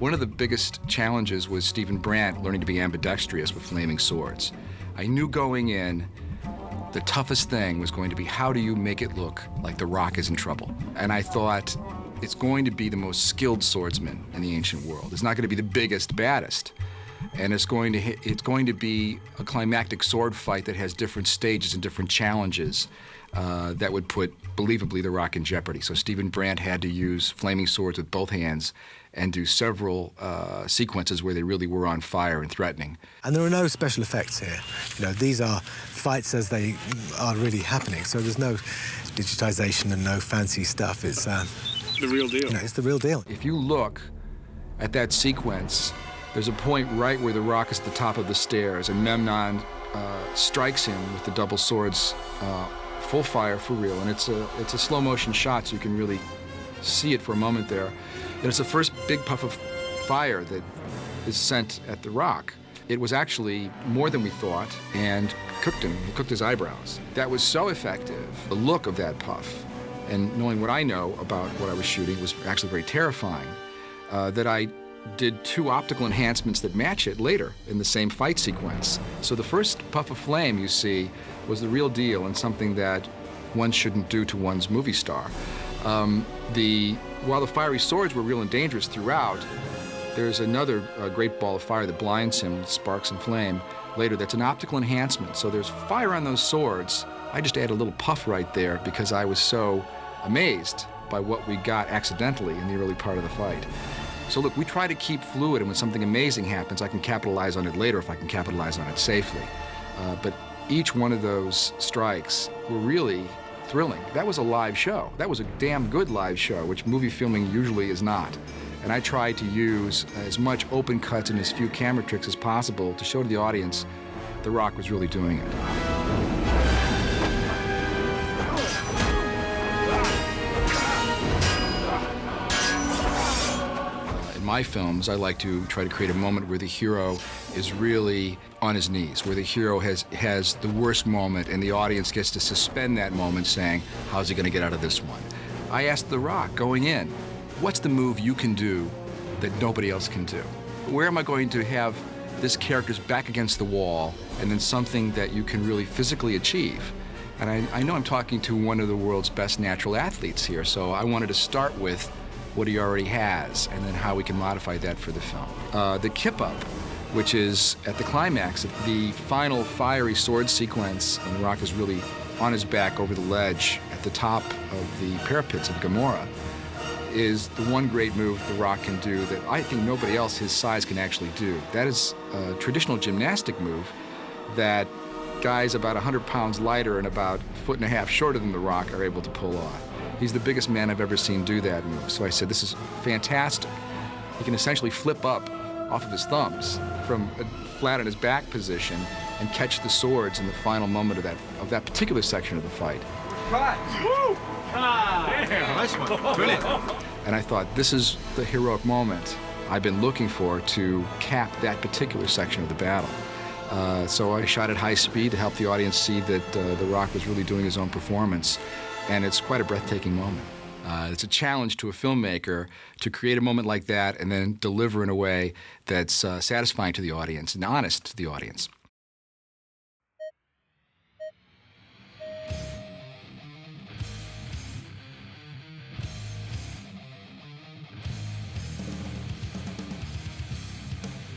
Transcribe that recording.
One of the biggest challenges was Stephen Brandt learning to be ambidextrous with flaming swords. I knew going in the toughest thing was going to be how do you make it look like The Rock is in trouble? And I thought it's going to be the most skilled swordsman in the ancient world. It's not going to be the biggest, baddest. And it's going to be a climactic sword fight that has different stages and different challenges that would put, believably, The Rock in jeopardy. So Stephen Brandt had to use flaming swords with both hands and do several sequences where they really were on fire and threatening. And there are no special effects here. You know, these are fights as they are really happening, so there's no digitization and no fancy stuff. It's the real deal. You know, it's the real deal. If you look at that sequence, there's a point right where The Rock is at the top of the stairs, and Memnon strikes him with the double swords, full fire for real, and it's a slow motion shot, so you can really see it for a moment there. And it's the first big puff of fire that is sent at The Rock. It was actually more than we thought, and cooked him. It cooked his eyebrows. That was so effective. The look of that puff, and knowing what I know about what I was shooting, was actually very terrifying. That I did 2 optical enhancements that match it later in the same fight sequence. So the first puff of flame you see was the real deal and something that one shouldn't do to one's movie star. While the fiery swords were real and dangerous throughout, there's another great ball of fire that blinds him with sparks and flame later that's an optical enhancement. So there's fire on those swords. I just added a little puff right there because I was so amazed by what we got accidentally in the early part of the fight. So look, we try to keep fluid, and when something amazing happens, I can capitalize on it later if I can capitalize on it safely. But each one of those strikes were really thrilling. That was a live show. That was a damn good live show, which movie filming usually is not. And I tried to use as much open cuts and as few camera tricks as possible to show to the audience The Rock was really doing it. In my films, I like to try to create a moment where the hero is really on his knees, where the hero has the worst moment and the audience gets to suspend that moment saying, how's he going to get out of this one? I asked The Rock, going in, what's the move you can do that nobody else can do? Where am I going to have this character's back against the wall and then something that you can really physically achieve? And I know I'm talking to one of the world's best natural athletes here, so I wanted to start with what he already has and then how we can modify that for the film. The kip-up, which is at the climax, the final fiery sword sequence, and The Rock is really on his back over the ledge at the top of the parapets of Gomorrah, is the one great move The Rock can do that I think nobody else his size can actually do. That is a traditional gymnastic move that guys about 100 pounds lighter and about 1.5 feet shorter than The Rock are able to pull off. He's the biggest man I've ever seen do that move. So I said, this is fantastic. He can essentially flip up off of his thumbs from a flat on his back position and catch the swords in the final moment of that particular section of the fight. Cut! Woo! Damn, nice one. Brilliant. And I thought, this is the heroic moment I've been looking for to cap that particular section of the battle. So I shot at high speed to help the audience see that The Rock was really doing his own performance. And it's quite a breathtaking moment. It's a challenge to a filmmaker to create a moment like that and then deliver in a way that's satisfying to the audience and honest to the audience.